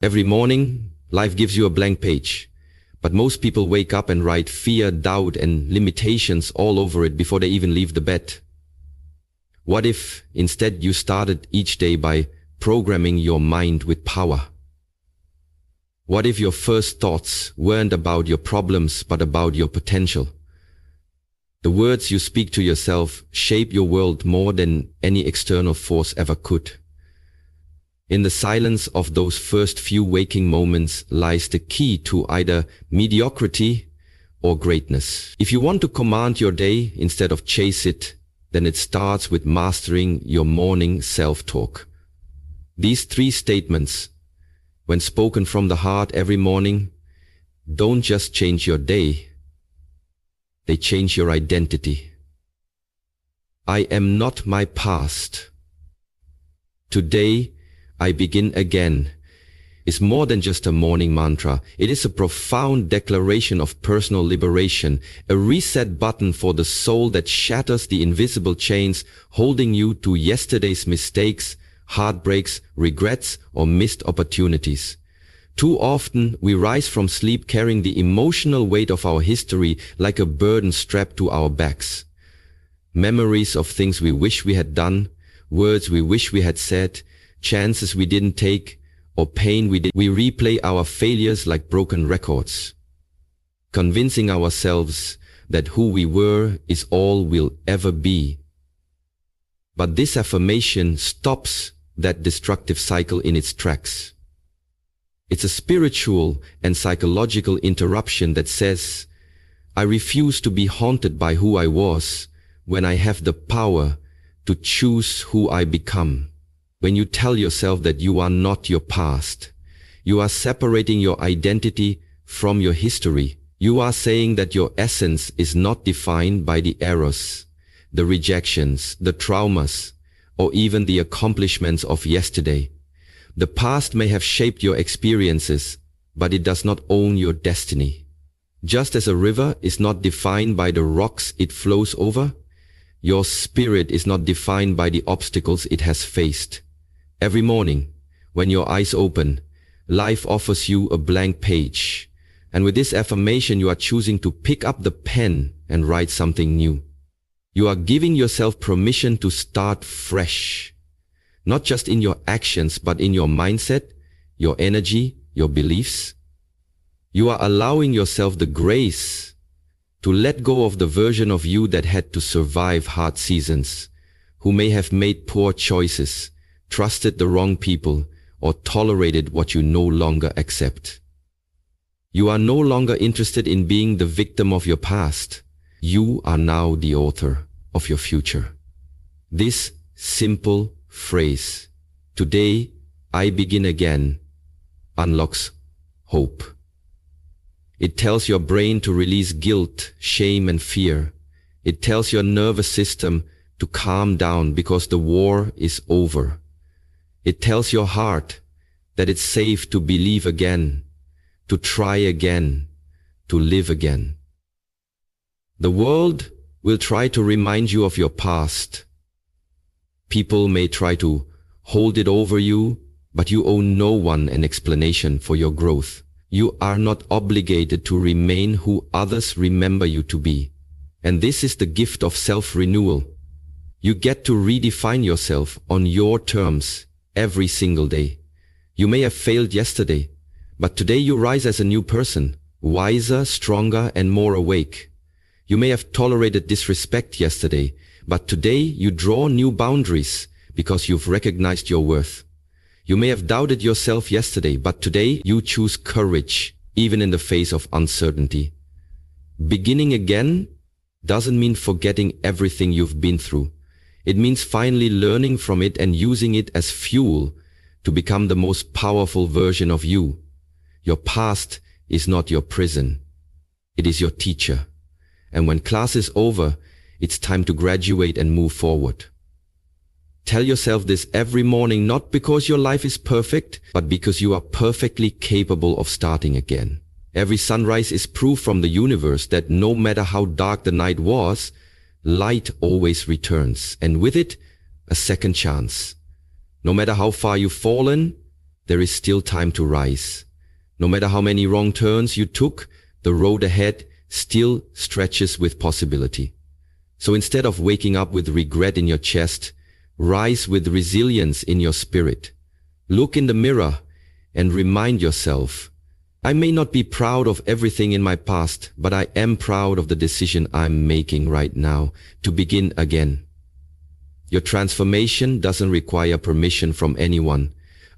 Every morning, life gives you a blank page, but most people wake up and write fear, doubt, and limitations all over it before they even leave the bed. What if instead you started each day by programming your mind with power? What if your first thoughts weren't about your problems but about your potential? The words you speak to yourself shape your world more than any external force ever could. In the silence of those first few waking moments lies the key to either mediocrity or greatness. If you want to command your day instead of chase it, then it starts with mastering your morning self-talk. These 3 statements, when spoken from the heart every morning, don't just change your day, they change your identity. I am not my past. Today, I begin again is more than just a morning mantra. It is a profound declaration of personal liberation, a reset button for the soul that shatters the invisible chains holding you to yesterday's mistakes, heartbreaks, regrets, or missed opportunities. Too often, we rise from sleep carrying the emotional weight of our history like a burden strapped to our backs. Memories of things we wish we had done, words we wish we had said, chances we didn't take, or pain we replay our failures like broken records, convincing ourselves that who we were is all we'll ever be. But this affirmation stops that destructive cycle in its tracks. It's a spiritual and psychological interruption that says, I refuse to be haunted by who I was when I have the power to choose who I become. When you tell yourself that you are not your past, you are separating your identity from your history. You are saying that your essence is not defined by the errors, the rejections, the traumas, or even the accomplishments of yesterday. The past may have shaped your experiences, but it does not own your destiny. Just as a river is not defined by the rocks it flows over, your spirit is not defined by the obstacles it has faced. Every morning, when your eyes open, life offers you a blank page. And with this affirmation, you are choosing to pick up the pen and write something new. You are giving yourself permission to start fresh, not just in your actions, but in your mindset, your energy, your beliefs. You are allowing yourself the grace to let go of the version of you that had to survive hard seasons, who may have made poor choices, trusted the wrong people, or tolerated what you no longer accept. You are no longer interested in being the victim of your past. You are now the author of your future. This simple phrase, today I begin again, unlocks hope. It tells your brain to release guilt, shame, and fear. It tells your nervous system to calm down because the war is over. It tells your heart that it's safe to believe again, to try again, to live again. The world will try to remind you of your past. People may try to hold it over you, but you owe no one an explanation for your growth. You are not obligated to remain who others remember you to be. And this is the gift of self-renewal. You get to redefine yourself on your terms every single day. You may have failed yesterday, but today you rise as a new person, wiser, stronger, and more awake. You may have tolerated disrespect yesterday, but today you draw new boundaries because you've recognized your worth. You may have doubted yourself yesterday, but today you choose courage, even in the face of uncertainty. Beginning again doesn't mean forgetting everything you've been through. It means finally learning from it and using it as fuel to become the most powerful version of you. Your past is not your prison. It is your teacher. And when class is over, it's time to graduate and move forward. Tell yourself this every morning, not because your life is perfect, but because you are perfectly capable of starting again. Every sunrise is proof from the universe that no matter how dark the night was, light always returns, and with it, a second chance. No matter how far you've fallen, there is still time to rise. No matter how many wrong turns you took, the road ahead still stretches with possibility. So instead of waking up with regret in your chest, rise with resilience in your spirit. Look in the mirror and remind yourself, I may not be proud of everything in my past, but I am proud of the decision I'm making right now to begin again. Your transformation doesn't require permission from anyone,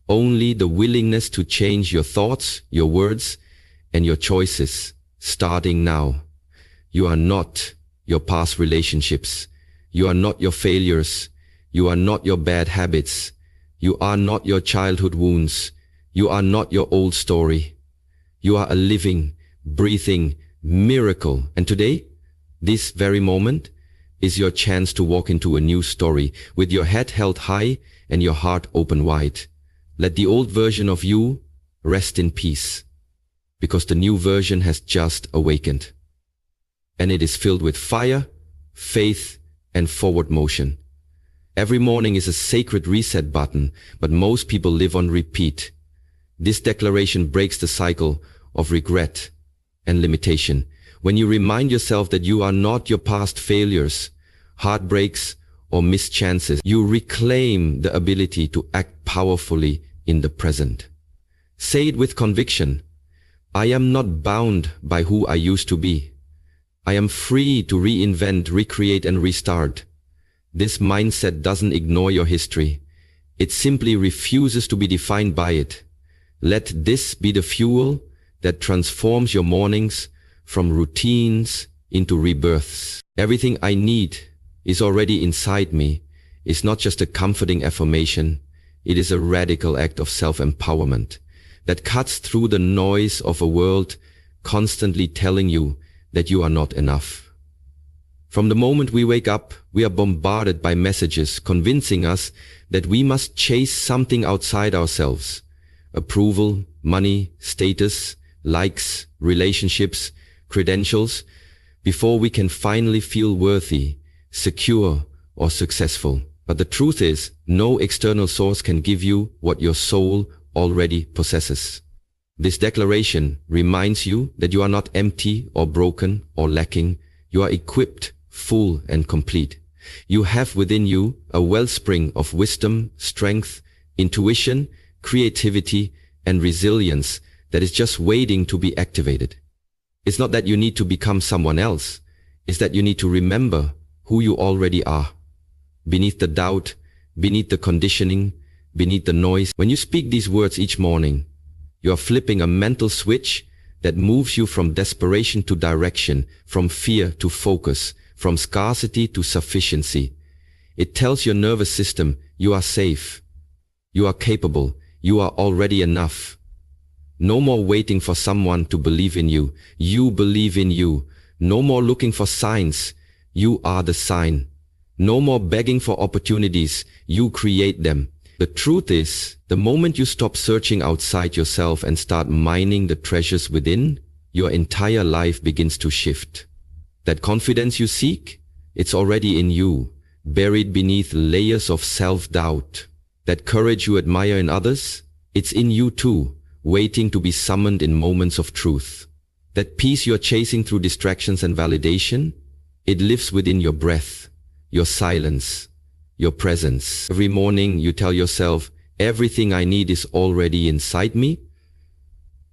only the willingness to change your thoughts, your words, and your choices, starting now. You are not your past relationships. You are not your failures. You are not your bad habits. You are not your childhood wounds. You are not your old story. You are a living, breathing miracle. And today, this very moment, is your chance to walk into a new story with your head held high and your heart open wide. Let the old version of you rest in peace, because the new version has just awakened. And it is filled with fire, faith, and forward motion. Every morning is a sacred reset button, but most people live on repeat. This declaration breaks the cycle of regret and limitation. When you remind yourself that you are not your past failures, heartbreaks, or missed chances, you reclaim the ability to act powerfully in the present. Say it with conviction. I am not bound by who I used to be. I am free to reinvent, recreate, and restart. This mindset doesn't ignore your history. It simply refuses to be defined by it. Let this be the fuel that transforms your mornings from routines into rebirths. Everything I need is already inside me. It's not just a comforting affirmation. It is a radical act of self-empowerment that cuts through the noise of a world constantly telling you that you are not enough. From the moment we wake up, we are bombarded by messages convincing us that we must chase something outside ourselves. Approval, money, status, likes, relationships, credentials, before we can finally feel worthy, secure, or successful. But the truth is, no external source can give you what your soul already possesses. This declaration reminds you that you are not empty or broken or lacking. You are equipped, full, and complete. You have within you a wellspring of wisdom, strength, intuition, creativity, and resilience that is just waiting to be activated. It's not that you need to become someone else. It's that you need to remember who you already are. Beneath the doubt, beneath the conditioning, beneath the noise. When you speak these words each morning, you are flipping a mental switch that moves you from desperation to direction, from fear to focus, from scarcity to sufficiency. It tells your nervous system you are safe, you are capable, you are already enough. No more waiting for someone to believe in you. You believe in you. No more looking for signs. You are the sign. No more begging for opportunities. You create them. The truth is, the moment you stop searching outside yourself and start mining the treasures within, your entire life begins to shift. That confidence you seek, it's already in you, buried beneath layers of self-doubt. That courage you admire in others, it's in you too, waiting to be summoned in moments of truth. That peace you're chasing through distractions and validation, it lives within your breath, your silence, your presence. Every morning you tell yourself, everything I need is already inside me.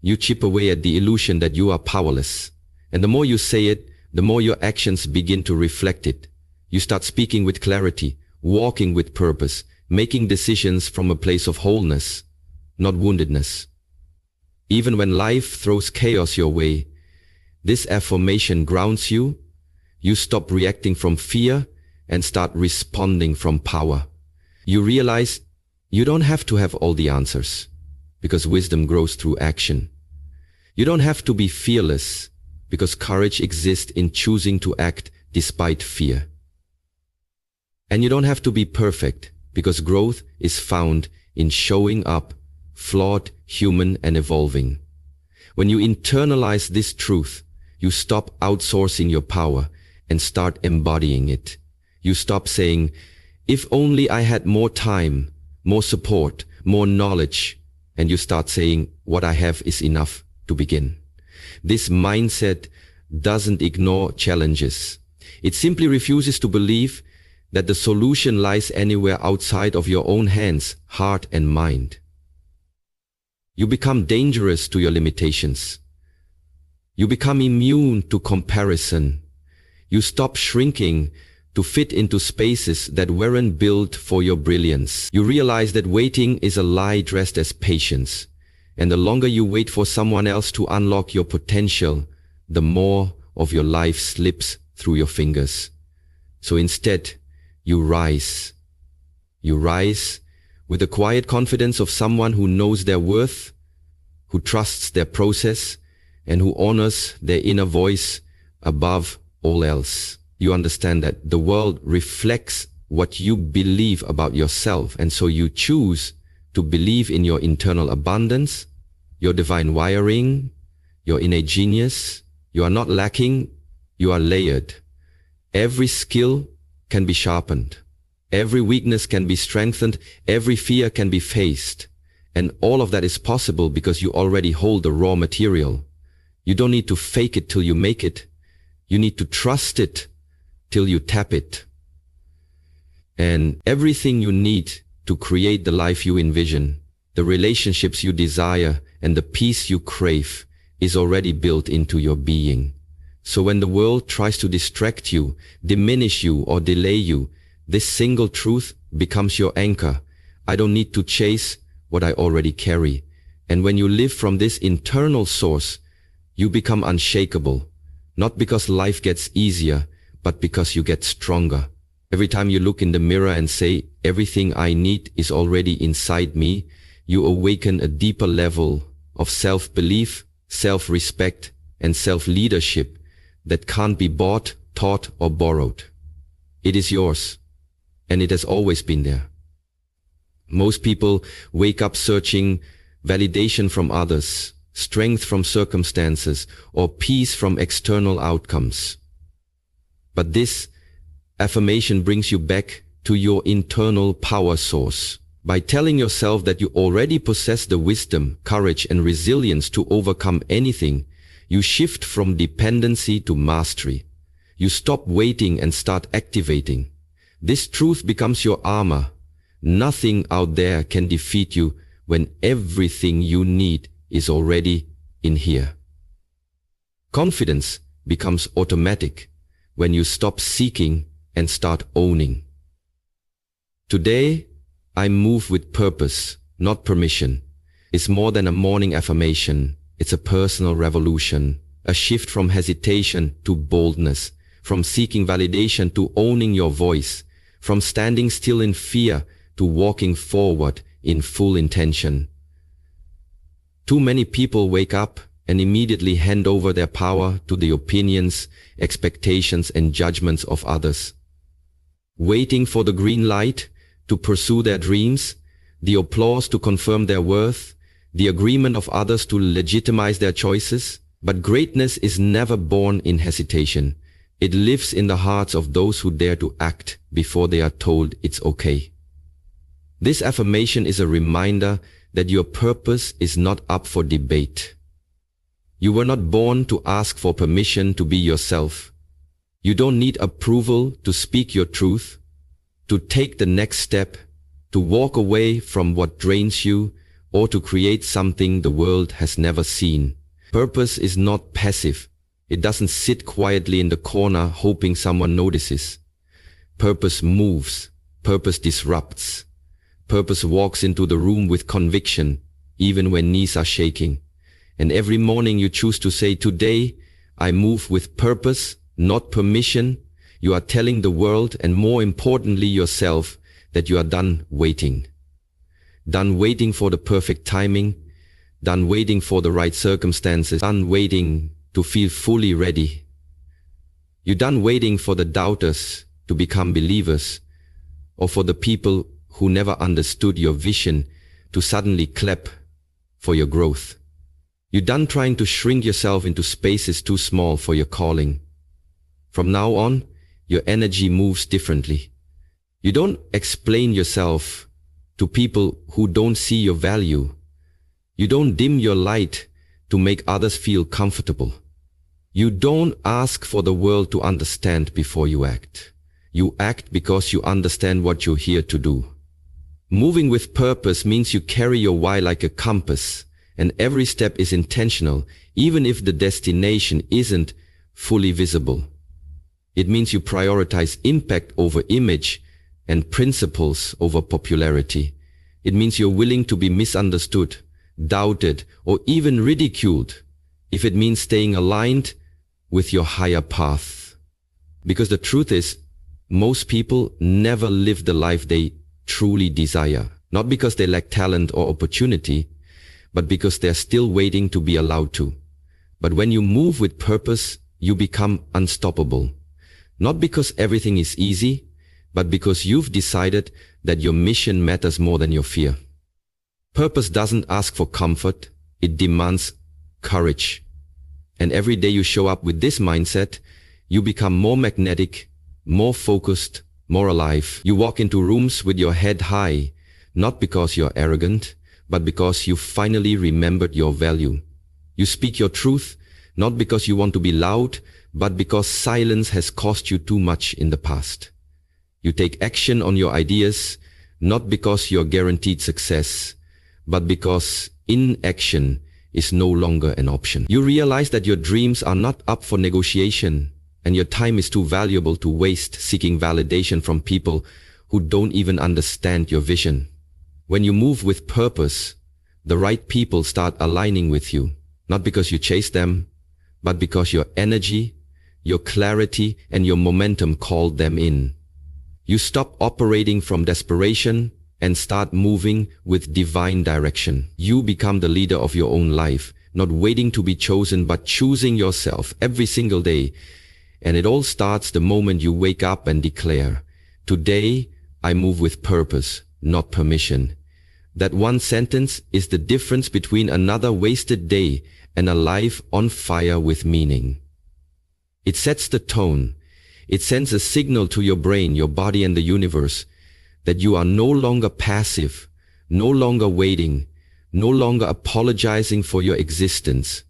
You chip away at the illusion that you are powerless. And the more you say it, the more your actions begin to reflect it. You start speaking with clarity, walking with purpose, making decisions from a place of wholeness, not woundedness. Even when life throws chaos your way, this affirmation grounds you. You stop reacting from fear and start responding from power. You realize you don't have to have all the answers, because wisdom grows through action. You don't have to be fearless, because courage exists in choosing to act despite fear. And you don't have to be perfect, because growth is found in showing up, flawed, human, and evolving. When you internalize this truth, you stop outsourcing your power and start embodying it. You stop saying, if only I had more time, more support, more knowledge, and you start saying, what I have is enough to begin. This mindset doesn't ignore challenges. It simply refuses to believe that the solution lies anywhere outside of your own hands, heart, and mind. You become dangerous to your limitations. You become immune to comparison. You stop shrinking to fit into spaces that weren't built for your brilliance. You realize that waiting is a lie dressed as patience. And the longer you wait for someone else to unlock your potential, the more of your life slips through your fingers. So instead, you rise. You rise with the quiet confidence of someone who knows their worth, who trusts their process, and who honors their inner voice above all else. You understand that the world reflects what you believe about yourself, and so you choose to believe in your internal abundance, your divine wiring, your innate genius. You are not lacking, you are layered. Every skill can be sharpened. Every weakness can be strengthened. Every fear can be faced. And all of that is possible because you already hold the raw material. You don't need to fake it till you make it. You need to trust it till you tap it. And everything you need to create the life you envision, the relationships you desire, and the peace you crave is already built into your being. So when the world tries to distract you, diminish you, or delay you, this single truth becomes your anchor. I don't need to chase what I already carry. And when you live from this internal source, you become unshakable. Not because life gets easier, but because you get stronger. Every time you look in the mirror and say, everything I need is already inside me, you awaken a deeper level of self-belief, self-respect, and self-leadership that can't be bought, taught, or borrowed. It is yours, and it has always been there. Most people wake up searching validation from others, strength from circumstances, or peace from external outcomes. But this affirmation brings you back to your internal power source. By telling yourself that you already possess the wisdom, courage, and resilience to overcome anything, you shift from dependency to mastery. You stop waiting and start activating. This truth becomes your armor. Nothing out there can defeat you when everything you need is already in here. Confidence becomes automatic when you stop seeking and start owning. Today, I move with purpose, not permission. It's more than a morning affirmation. It's a personal revolution, a shift from hesitation to boldness, from seeking validation to owning your voice, from standing still in fear to walking forward in full intention. Too many people wake up and immediately hand over their power to the opinions, expectations, and judgments of others. Waiting for the green light to pursue their dreams, the applause to confirm their worth, the agreement of others to legitimize their choices. But greatness is never born in hesitation. It lives in the hearts of those who dare to act before they are told it's okay. This affirmation is a reminder that your purpose is not up for debate. You were not born to ask for permission to be yourself. You don't need approval to speak your truth, to take the next step, to walk away from what drains you, or to create something the world has never seen. Purpose is not passive. It doesn't sit quietly in the corner hoping someone notices. Purpose moves. Purpose disrupts. Purpose walks into the room with conviction, even when knees are shaking. And every morning you choose to say, today I move with purpose, not permission. You are telling the world, and more importantly yourself, that you are done waiting. Done waiting for the perfect timing. Done waiting for the right circumstances. Done waiting to feel fully ready. You're done waiting for the doubters to become believers, or for the people who never understood your vision to suddenly clap for your growth. You're done trying to shrink yourself into spaces too small for your calling. From now on, your energy moves differently. You don't explain yourself to people who don't see your value. You don't dim your light to make others feel comfortable. You don't ask for the world to understand before you act. You act because you understand what you're here to do. Moving with purpose means you carry your why like a compass, and every step is intentional, even if the destination isn't fully visible. It means you prioritize impact over image and principles over popularity. It means you're willing to be misunderstood, doubted, or even ridiculed, if it means staying aligned with your higher path. Because the truth is, most people never live the life they truly desire, not because they lack talent or opportunity, but because they're still waiting to be allowed to. But when you move with purpose, you become unstoppable. Not because everything is easy, but because you've decided that your mission matters more than your fear. Purpose doesn't ask for comfort, it demands courage. And every day you show up with this mindset, you become more magnetic, more focused, more alive. You walk into rooms with your head high, not because you're arrogant, but because you finally remembered your value. You speak your truth, not because you want to be loud, but because silence has cost you too much in the past. You take action on your ideas, not because you're guaranteed success, but because inaction is no longer an option. You realize that your dreams are not up for negotiation, and your time is too valuable to waste seeking validation from people who don't even understand your vision. When you move with purpose, the right people start aligning with you, not because you chase them, but because your energy, your clarity, and your momentum called them in. You stop operating from desperation and start moving with divine direction. You become the leader of your own life, not waiting to be chosen, but choosing yourself every single day. And it all starts the moment you wake up and declare, "Today, I move with purpose, not permission." That one sentence is the difference between another wasted day and a life on fire with meaning. It sets the tone. It sends a signal to your brain, your body, and the universe that you are no longer passive, no longer waiting, no longer apologizing for your existence.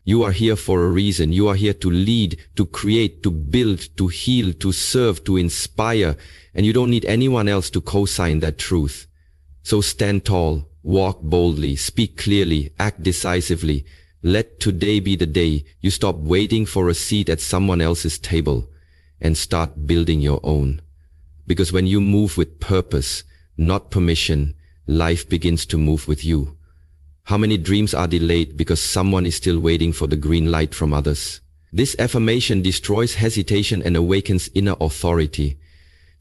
You are here for a reason. You are here to lead, to create, to build, to heal, to serve, to inspire, and you don't need anyone else to co-sign that truth. So stand tall, walk boldly, speak clearly, act decisively. Let today be the day you stop waiting for a seat at someone else's table and start building your own. Because when you move with purpose, not permission, life begins to move with you. How many dreams are delayed because someone is still waiting for the green light from others? This affirmation destroys hesitation and awakens inner authority.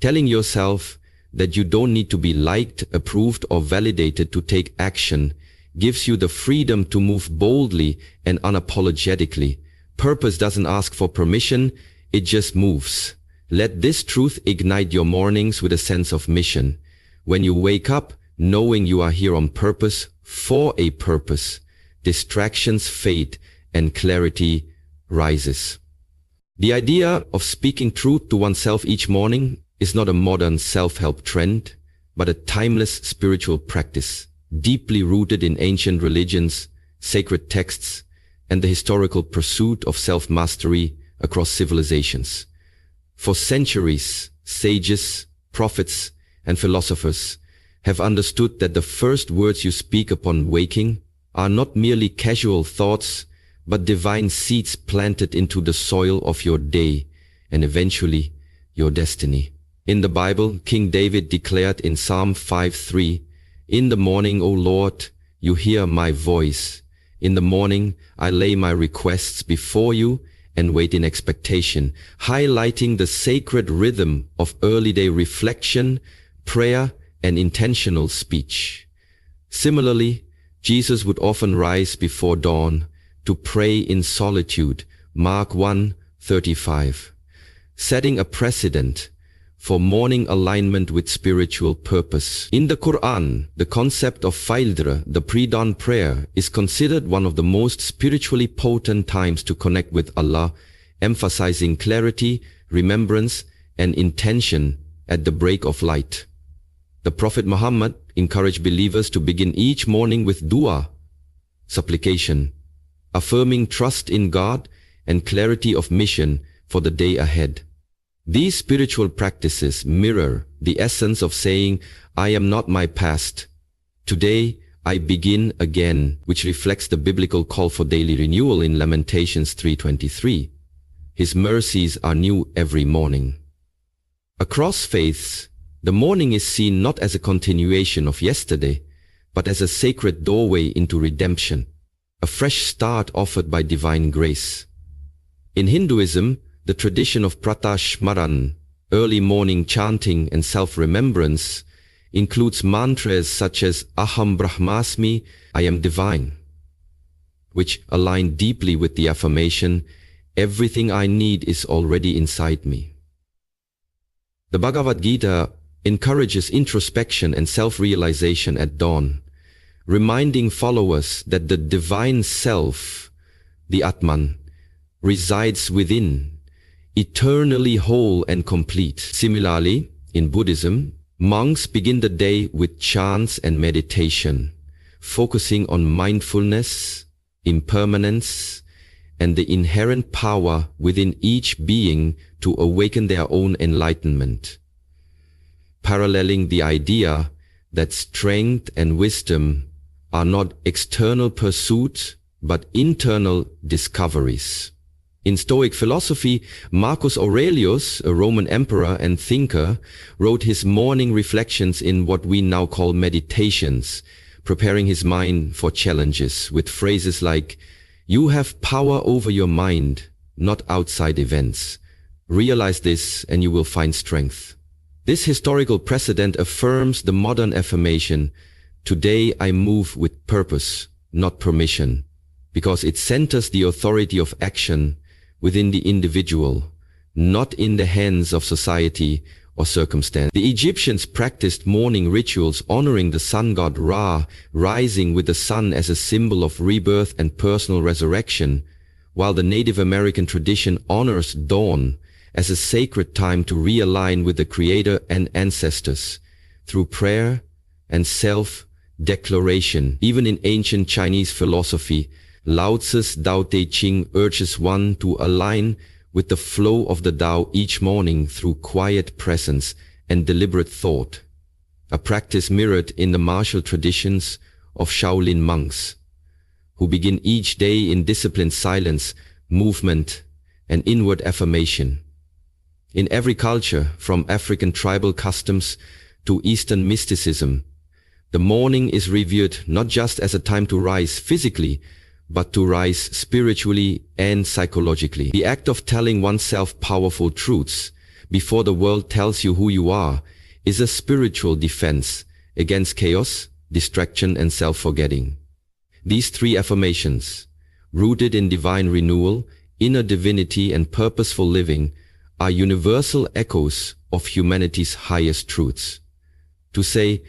Telling yourself that you don't need to be liked, approved, or validated to take action gives you the freedom to move boldly and unapologetically. Purpose doesn't ask for permission, it just moves. Let this truth ignite your mornings with a sense of mission. When you wake up, knowing you are here on purpose, for a purpose, distractions fade and clarity rises. The idea of speaking truth to oneself each morning is not a modern self-help trend, but a timeless spiritual practice, deeply rooted in ancient religions, sacred texts, and the historical pursuit of self-mastery across civilizations. For centuries, sages, prophets, and philosophers have understood that the first words you speak upon waking are not merely casual thoughts, but divine seeds planted into the soil of your day and eventually your destiny. In the Bible, King David declared in Psalm 5:3, "In the morning, O Lord, you hear my voice. In the morning, I lay my requests before you and wait in expectation," highlighting the sacred rhythm of early day reflection, prayer, and intentional speech. Similarly, Jesus would often rise before dawn to pray in solitude, Mark 1:35, setting a precedent for morning alignment with spiritual purpose. In the Quran, the concept of Fajr, the pre-dawn prayer, is considered one of the most spiritually potent times to connect with Allah, emphasizing clarity, remembrance, and intention at the break of light. The Prophet Muhammad encouraged believers to begin each morning with dua, supplication, affirming trust in God and clarity of mission for the day ahead. These spiritual practices mirror the essence of saying, I am not my past. Today, I begin again, which reflects the biblical call for daily renewal in Lamentations 3:23. His mercies are new every morning. Across faiths, the morning is seen not as a continuation of yesterday, but as a sacred doorway into redemption, a fresh start offered by divine grace. In Hinduism, the tradition of pratashmaran, early morning chanting and self-remembrance, includes mantras such as Aham Brahmasmi, I am divine, which align deeply with the affirmation, everything I need is already inside me. The Bhagavad Gita encourages introspection and self-realization at dawn, reminding followers that the divine self, the Atman, resides within, eternally whole and complete. Similarly, in Buddhism, monks begin the day with chants and meditation, focusing on mindfulness, impermanence, and the inherent power within each being to awaken their own enlightenment, paralleling the idea that strength and wisdom are not external pursuits but internal discoveries. In Stoic philosophy, Marcus Aurelius, a Roman emperor and thinker, wrote his morning reflections in what we now call meditations, preparing his mind for challenges with phrases like, "You have power over your mind, not outside events. Realize this and you will find strength." This historical precedent affirms the modern affirmation, "Today I move with purpose, not permission," because it centers the authority of action within the individual, not in the hands of society or circumstance. The Egyptians practiced morning rituals honoring the sun god Ra, rising with the sun as a symbol of rebirth and personal resurrection, while the Native American tradition honors dawn as a sacred time to realign with the Creator and ancestors through prayer and self-declaration. Even in ancient Chinese philosophy, Lao Tzu's Tao Te Ching urges one to align with the flow of the Tao each morning through quiet presence and deliberate thought, a practice mirrored in the martial traditions of Shaolin monks, who begin each day in disciplined silence, movement, and inward affirmation. In every culture, from African tribal customs to Eastern mysticism, the morning is revered not just as a time to rise physically, but to rise spiritually and psychologically. The act of telling oneself powerful truths before the world tells you who you are is a spiritual defense against chaos, distraction, and self-forgetting. These three affirmations, rooted in divine renewal, inner divinity, and purposeful living, are universal echoes of humanity's highest truths. To say,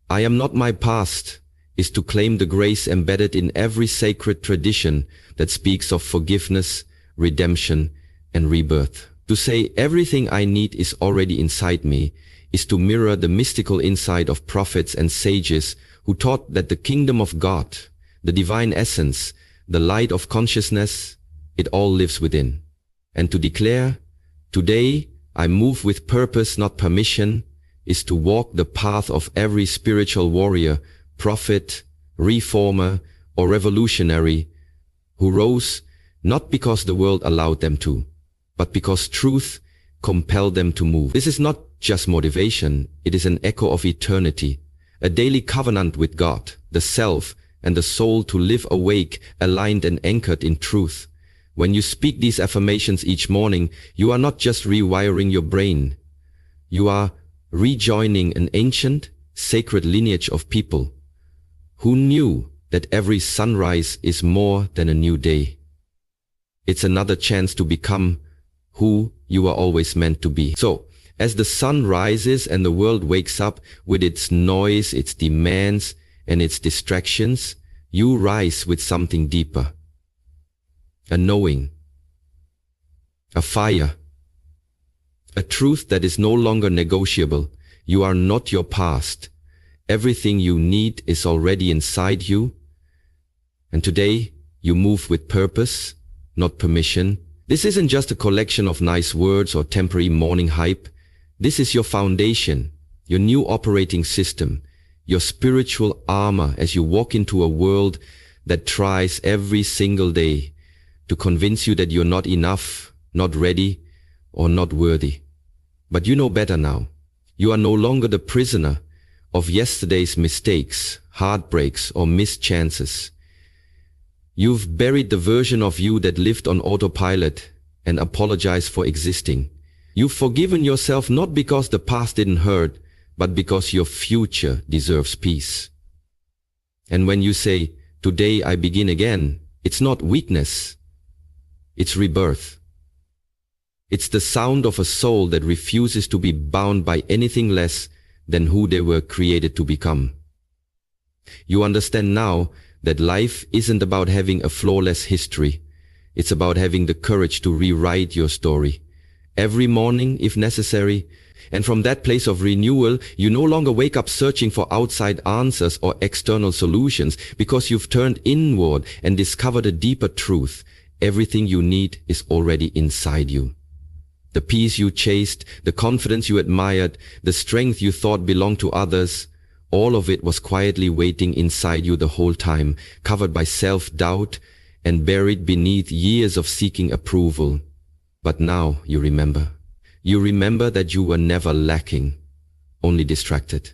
"I am not my past," is to claim the grace embedded in every sacred tradition that speaks of forgiveness, redemption, and rebirth. To say, "Everything I need is already inside me," is to mirror the mystical insight of prophets and sages who taught that the kingdom of God, the divine essence, the light of consciousness, it all lives within. And to declare, "Today I move with purpose, not permission," is to walk the path of every spiritual warrior, prophet, reformer, or revolutionary who rose not because the world allowed them to, but because truth compelled them to move. This is not just motivation, it is an echo of eternity, a daily covenant with God, the self, and the soul to live awake, aligned and anchored in truth. When you speak these affirmations each morning, you are not just rewiring your brain, you are rejoining an ancient, sacred lineage of people who knew that every sunrise is more than a new day. It's another chance to become who you are always meant to be. So, as the sun rises and the world wakes up with its noise, its demands, and its distractions, you rise with something deeper. A knowing, a fire, a truth that is no longer negotiable. You are not your past. Everything you need is already inside you. And today, you move with purpose, not permission. This isn't just a collection of nice words or temporary morning hype. This is your foundation, your new operating system, your spiritual armor as you walk into a world that tries every single day to convince you that you're not enough, not ready, or not worthy. But you know better now. You are no longer the prisoner of yesterday's mistakes, heartbreaks, or missed chances. You've buried the version of you that lived on autopilot and apologized for existing. You've forgiven yourself not because the past didn't hurt, but because your future deserves peace. And when you say, "Today I begin again," it's not weakness. It's rebirth. It's the sound of a soul that refuses to be bound by anything less than who they were created to become. You understand now that life isn't about having a flawless history. It's about having the courage to rewrite your story every morning if necessary. And from that place of renewal, you no longer wake up searching for outside answers or external solutions, because you've turned inward and discovered a deeper truth. Everything you need is already inside you. The peace you chased, the confidence you admired, the strength you thought belonged to others, all of it was quietly waiting inside you the whole time, covered by self-doubt and buried beneath years of seeking approval. But now you remember. You remember that you were never lacking, only distracted.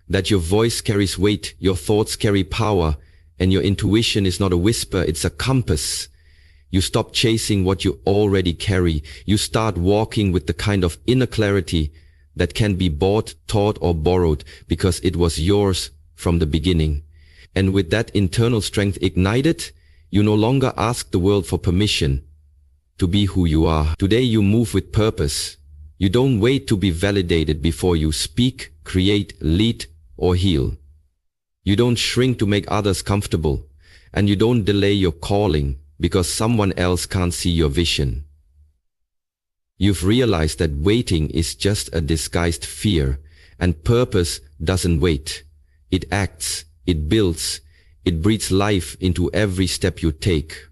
That your voice carries weight, your thoughts carry power, and your intuition is not a whisper, it's a compass. You stop chasing what you already carry. You start walking with the kind of inner clarity that can be bought, taught, or borrowed, because it was yours from the beginning. And with that internal strength ignited, you no longer ask the world for permission to be who you are. Today you move with purpose. You don't wait to be validated before you speak, create, lead, or heal. You don't shrink to make others comfortable, and you don't delay your calling because someone else can't see your vision. You've realized that waiting is just a disguised fear, and purpose doesn't wait. It acts, it builds, it breathes life into every step you take.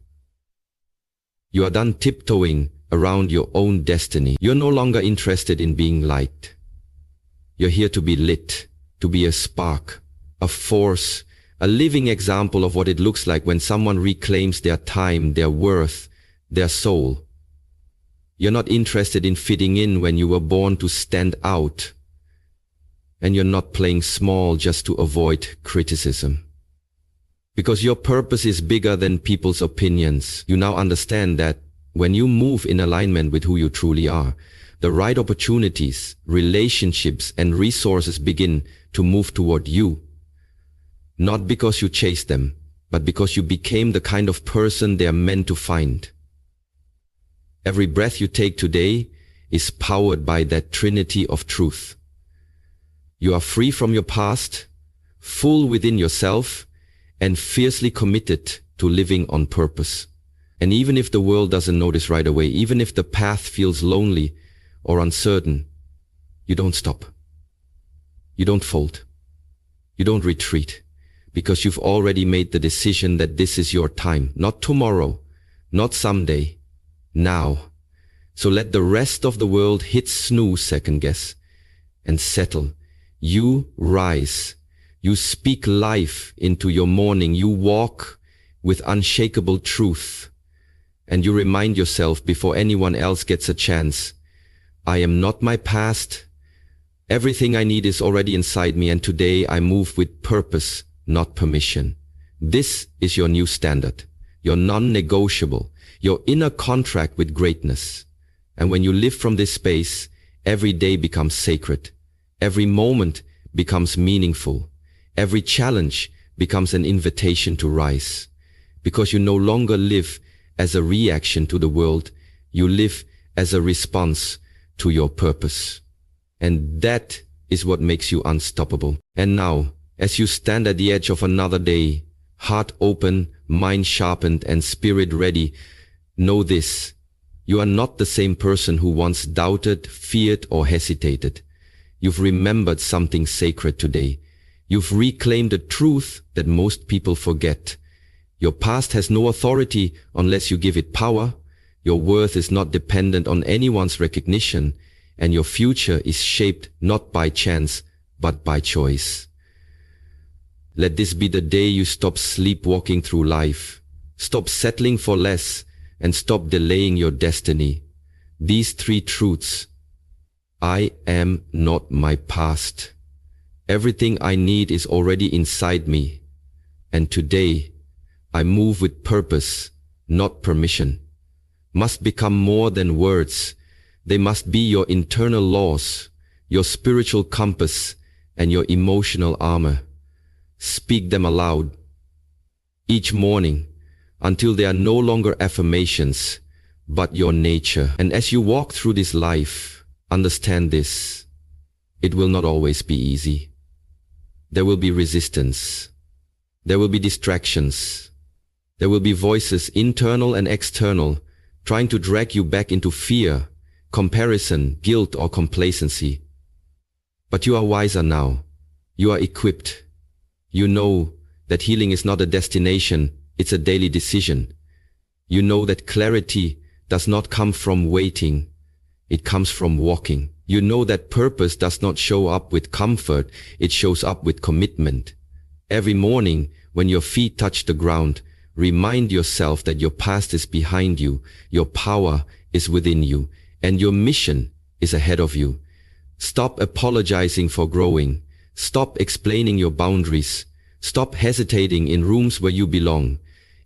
You are done tiptoeing around your own destiny. You're no longer interested in being liked. You're here to be lit, to be a spark, a force, a living example of what it looks like when someone reclaims their time, their worth, their soul. You're not interested in fitting in when you were born to stand out. And you're not playing small just to avoid criticism. Because your purpose is bigger than people's opinions. You now understand that when you move in alignment with who you truly are, the right opportunities, relationships, and resources begin to move toward you. Not because you chased them, but because you became the kind of person they are meant to find. Every breath you take today is powered by that trinity of truth. You are free from your past, full within yourself, and fiercely committed to living on purpose. And even if the world doesn't notice right away, even if the path feels lonely or uncertain, you don't stop. You don't fold. You don't retreat, because you've already made the decision that this is your time, not tomorrow, not someday, now. So let the rest of the world hit snooze, second guess, and settle. You rise. You speak life into your morning. You walk with unshakable truth. And you remind yourself before anyone else gets a chance, I am not my past. Everything I need is already inside me, and today I move with purpose, not permission. This is your new standard, your non-negotiable, your inner contract with greatness. And when you live from this space, every day becomes sacred. Every moment becomes meaningful. Every challenge becomes an invitation to rise. Because you no longer live as a reaction to the world, you live as a response to your purpose. And that is what makes you unstoppable. And now, as you stand at the edge of another day, heart open, mind sharpened, and spirit ready, know this: you are not the same person who once doubted, feared, or hesitated. You've remembered something sacred today. You've reclaimed a truth that most people forget. Your past has no authority unless you give it power. Your worth is not dependent on anyone's recognition, and your future is shaped not by chance, but by choice. Let this be the day you stop sleepwalking through life, stop settling for less, and stop delaying your destiny. These three truths. I am not my past. Everything I need is already inside me. And today, I move with purpose, not permission. Must become more than words. They must be your internal laws, your spiritual compass, and your emotional armor. Speak them aloud each morning until they are no longer affirmations, but your nature. And as you walk through this life, understand this. It will not always be easy. There will be resistance. There will be distractions. There will be voices, internal and external, trying to drag you back into fear, comparison, guilt, or complacency. But you are wiser now. You are equipped. You know that healing is not a destination, it's a daily decision. You know that clarity does not come from waiting, it comes from walking. You know that purpose does not show up with comfort, it shows up with commitment. Every morning, when your feet touch the ground, remind yourself that your past is behind you, your power is within you, and your mission is ahead of you. Stop apologizing for growing. Stop explaining your boundaries. Stop hesitating in rooms where you belong.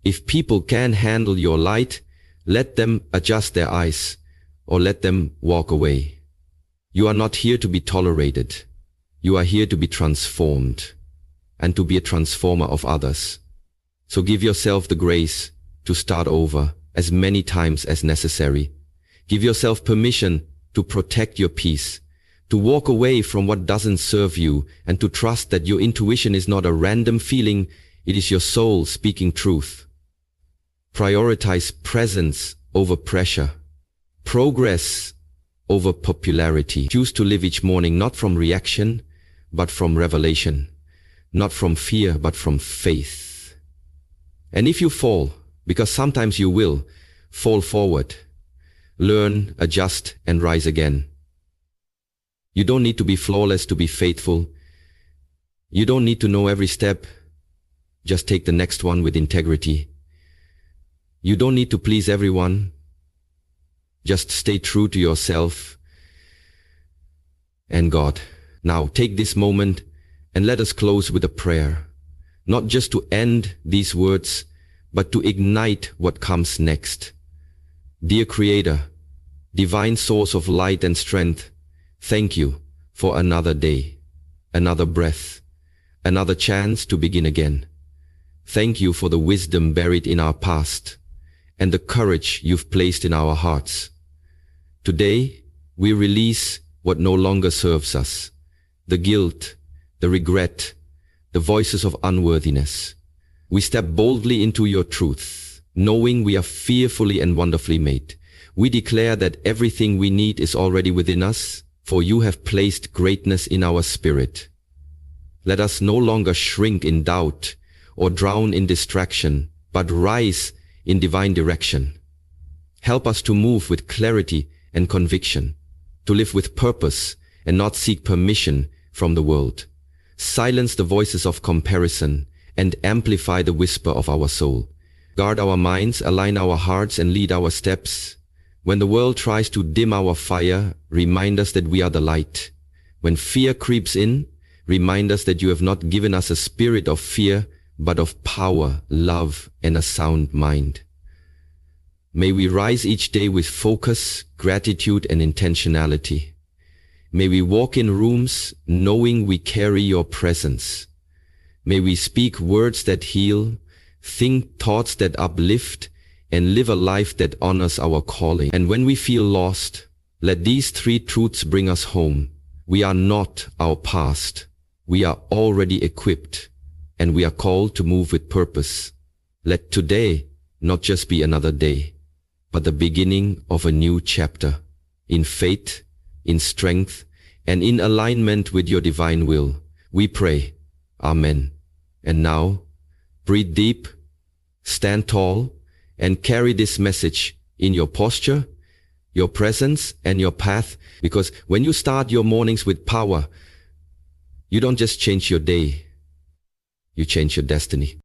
If people can handle your light, let them adjust their eyes, or let them walk away. You are not here to be tolerated. You are here to be transformed, and to be a transformer of others. So give yourself the grace to start over as many times as necessary. Give yourself permission to protect your peace, to walk away from what doesn't serve you, and to trust that your intuition is not a random feeling, it is your soul speaking truth. Prioritize presence over pressure, progress over popularity. Choose to live each morning not from reaction, but from revelation, not from fear, but from faith. And if you fall, because sometimes you will, fall forward. Learn, adjust, and rise again. You don't need to be flawless to be faithful. You don't need to know every step. Just take the next one with integrity. You don't need to please everyone. Just stay true to yourself and God. Now take this moment and let us close with a prayer. Not just to end these words, but to ignite what comes next. Dear Creator, divine source of light and strength, thank you for another day, another breath, another chance to begin again. Thank you for the wisdom buried in our past and the courage you've placed in our hearts. Today, we release what no longer serves us, the guilt, the regret, the voices of unworthiness. We step boldly into your truth, knowing we are fearfully and wonderfully made. We declare that everything we need is already within us, for you have placed greatness in our spirit. Let us no longer shrink in doubt or drown in distraction, but rise in divine direction. Help us to move with clarity and conviction, to live with purpose and not seek permission from the world. Silence the voices of comparison and amplify the whisper of our soul. Guard our minds, align our hearts, and lead our steps. When the world tries to dim our fire, remind us that we are the light. When fear creeps in, remind us that you have not given us a spirit of fear, but of power, love, and a sound mind. May we rise each day with focus, gratitude, and intentionality. May we walk in rooms knowing we carry your presence. May we speak words that heal, think thoughts that uplift, and live a life that honors our calling. And when we feel lost, let these three truths bring us home. We are not our past. We are already equipped, and we are called to move with purpose. Let today not just be another day, but the beginning of a new chapter, in faith, in strength, and in alignment with your divine will. We pray. Amen. And now, breathe deep, Stand tall and carry this message in your posture, your presence, and your path, because when you start your mornings with power, you don't just change your day, you change your destiny.